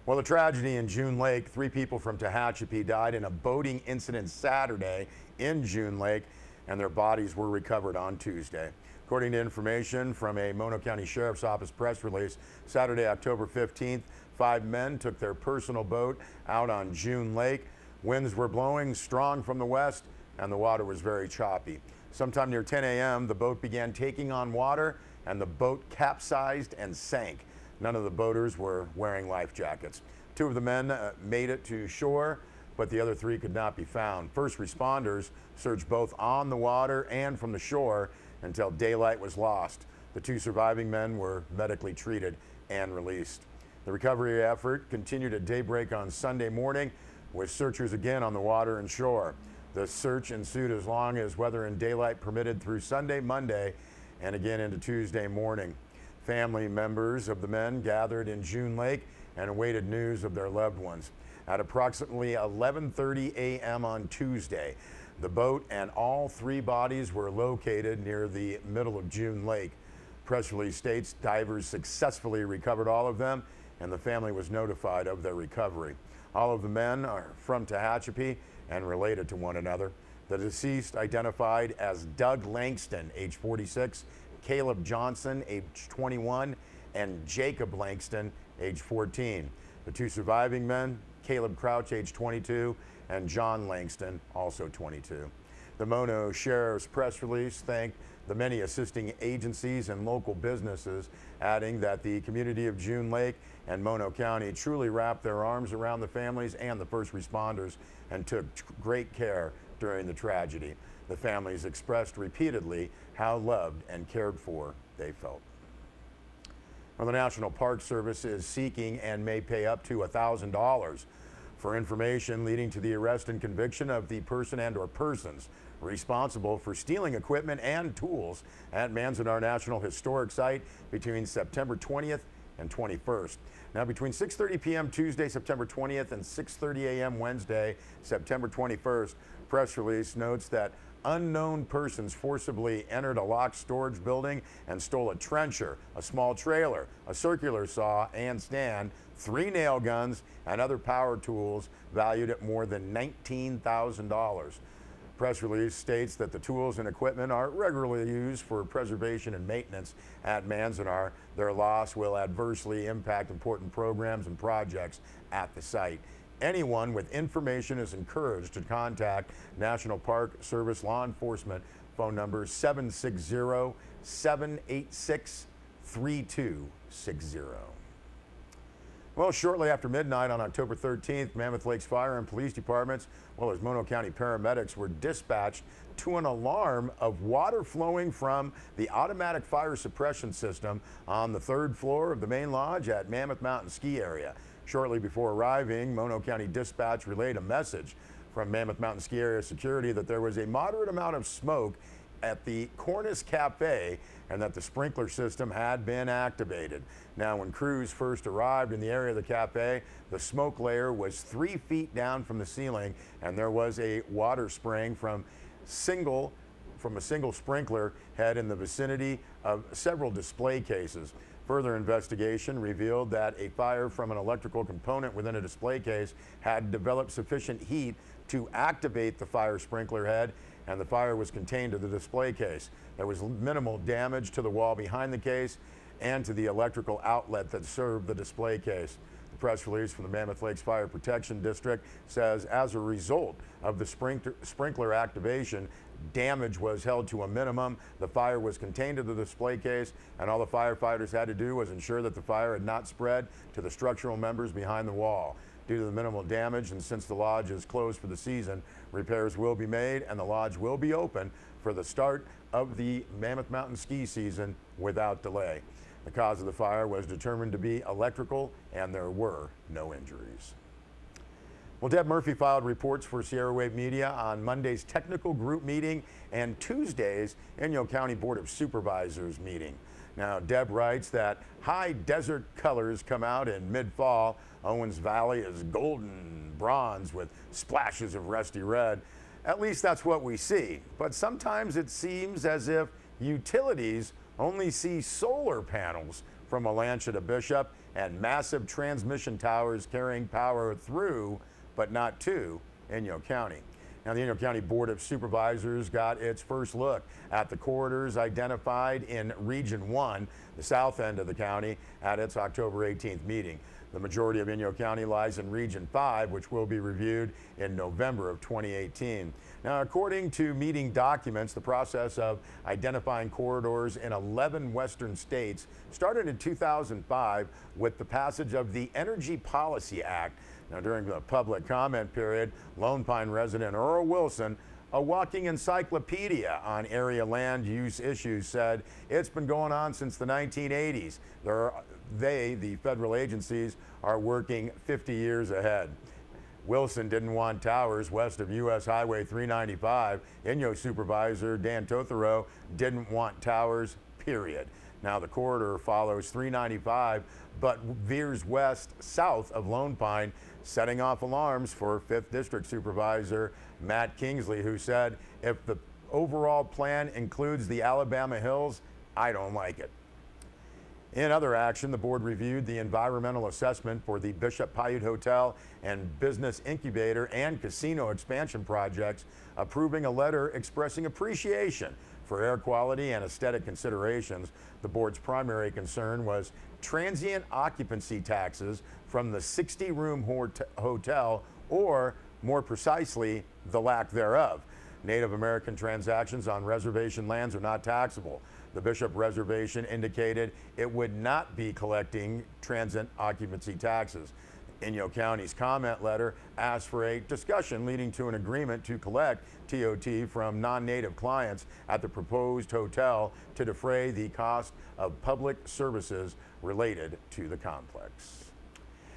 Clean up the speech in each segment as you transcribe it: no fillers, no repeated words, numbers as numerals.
Well, a tragedy in June Lake. 3 people from Tehachapi died in a boating incident Saturday in June Lake, and their bodies were recovered on Tuesday. According to information from a Mono County Sheriff's Office press release, Saturday, October 15th, 5 men took their personal boat out on June Lake. Winds were blowing strong from the west, and the water was very choppy. Sometime near 10 a.m., the boat began taking on water, and the boat capsized and sank. None of the boaters were wearing life jackets. 2 of the men made it to shore, but the other 3 could not be found. First responders searched both on the water and from the shore until daylight was lost. The 2 surviving men were medically treated and released. The recovery effort continued at daybreak on Sunday morning, with searchers again on the water and shore. The search ensued as long as weather and daylight permitted through Sunday, Monday, and again into Tuesday morning. Family members of the men gathered in June Lake and awaited news of their loved ones. At approximately 11:30 a.m. on Tuesday, the boat and all 3 bodies were located near the middle of June Lake. Press release states divers successfully recovered all of them, and the family was notified of their recovery. All of the men are from Tehachapi and related to one another. The deceased identified as Doug Langston, age 46, Caleb Johnson, age 21, and Jacob Langston, age 14. The 2 surviving men, Caleb Crouch, age 22, and John Langston, also 22. The Mono Sheriff's press release thanked the many assisting agencies and local businesses, adding that the community of June Lake and Mono County truly wrapped their arms around the families and the first responders and took great care during the tragedy. The families expressed repeatedly how loved and cared for they felt. Well, the National Park Service is seeking and may pay up to $1,000 for information leading to the arrest and conviction of the person and/or persons responsible for stealing equipment and tools at Manzanar National Historic Site between September 20th and 21st. Now, between 6:30 p.m. Tuesday, September 20th, and 6:30 a.m. Wednesday, September 21st, press release notes that unknown persons forcibly entered a locked storage building and stole a trencher, a small trailer, a circular saw and stand, 3 nail guns, and other power tools valued at more than $19,000. Press release states that the tools and equipment are regularly used for preservation and maintenance at Manzanar. Their loss will adversely impact important programs and projects at the site. Anyone with information is encouraged to contact National Park Service Law Enforcement, phone number 760-786-3260. Well, shortly after midnight on October 13th, Mammoth Lake's fire and police departments, well as Mono County paramedics, were dispatched to an alarm of water flowing from the automatic fire suppression system on the 3rd floor of the main lodge at Mammoth Mountain Ski Area. Shortly before arriving, Mono County Dispatch relayed a message from Mammoth Mountain Ski Area Security that there was a moderate amount of smoke at the Cornice Cafe and that the sprinkler system had been activated. Now, when crews first arrived in the area of the cafe, the smoke layer was 3 feet down from the ceiling, and there was a water spraying from a single sprinkler head in the vicinity of several display cases. Further investigation revealed that a fire from an electrical component within a display case had developed sufficient heat to activate the fire sprinkler head, and the fire was contained to the display case. There was minimal damage to the wall behind the case and to the electrical outlet that served the display case. The press release from the Mammoth Lakes Fire Protection District says as a result of the sprinkler activation, damage was held to a minimum. The fire was contained to the display case, and all the firefighters had to do was ensure that the fire had not spread to the structural members behind the wall. Due to the minimal damage, and since the lodge is closed for the season, repairs will be made and the lodge will be open for the start of the Mammoth Mountain ski season without delay. The cause of the fire was determined to be electrical, and there were no injuries. Well, Deb Murphy filed reports for Sierra Wave Media on Monday's technical group meeting and Tuesday's Inyo County Board of Supervisors meeting. Now, Deb writes that high desert colors come out in mid-fall. Owens Valley is golden bronze with splashes of rusty red. At least that's what we see. But sometimes it seems as if utilities only see solar panels from Alancha to Bishop and massive transmission towers carrying power through, but not to, Inyo County. Now, the Inyo County Board of Supervisors got its first look at the corridors identified in Region 1, the south end of the county, at its October 18th meeting. The majority of Inyo County lies in Region 5, which will be reviewed in November of 2018. Now, according to meeting documents, the process of identifying corridors in 11 western states started in 2005 with the passage of the Energy Policy Act. Now, during the public comment period, Lone Pine resident Earl Wilson, a walking encyclopedia on area land use issues, said it's been going on since the 1980s. The federal agencies, are working 50 years ahead. Wilson didn't want towers west of U.S. Highway 395. Inyo Supervisor Dan Tothero didn't want towers, period. Now, the corridor follows 395, but veers west south of Lone Pine, setting off alarms for 5th District Supervisor Matt Kingsley, who said, if the overall plan includes the Alabama Hills, I don't like it. In other action, the board reviewed the environmental assessment for the Bishop Paiute Hotel and Business Incubator and Casino expansion projects, approving a letter expressing appreciation for air quality and aesthetic considerations. The board's primary concern was transient occupancy taxes from the 60-room hotel, or more precisely, the lack thereof. Native American transactions on reservation lands are not taxable. The Bishop Reservation indicated it would not be collecting transient occupancy taxes. Inyo County's comment letter asked for a discussion leading to an agreement to collect TOT from non-native clients at the proposed hotel to defray the cost of public services related to the complex.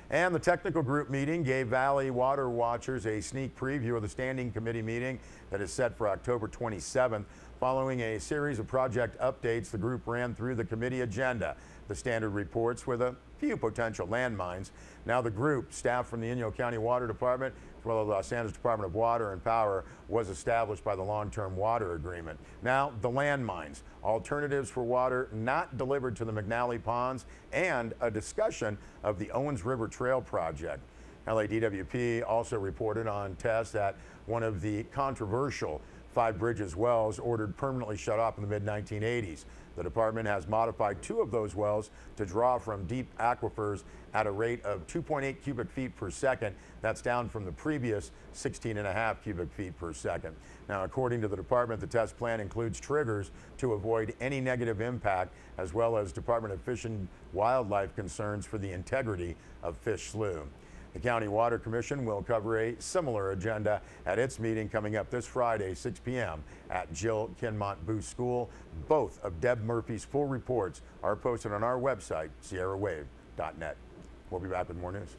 And the technical group meeting gave Valley Water Watchers a sneak preview of the standing committee meeting that is set for October 27th. Following a series of project updates, the group ran through the committee agenda, the standard reports with a few potential landmines. Now, the group, staff from the Inyo County Water Department, as well as the Los Angeles Department of Water and Power, was established by the long-term water agreement. Now, the landmines, alternatives for water not delivered to the McNally Ponds, and a discussion of the Owens River Trail project. LADWP also reported on tests at one of the controversial Five Bridges wells ordered permanently shut off in the mid-1980s. The department has modified 2 of those wells to draw from deep aquifers at a rate of 2.8 cubic feet per second. That's down from the previous 16.5 cubic feet per second. Now, according to the department, the test plan includes triggers to avoid any negative impact, as well as Department of Fish and Wildlife concerns for the integrity of fish slough. The County Water Commission will cover a similar agenda at its meeting coming up this Friday, 6 p.m. at Jill Kinmont Booth School. Both of Deb Murphy's full reports are posted on our website, sierrawave.net. We'll be back with more news.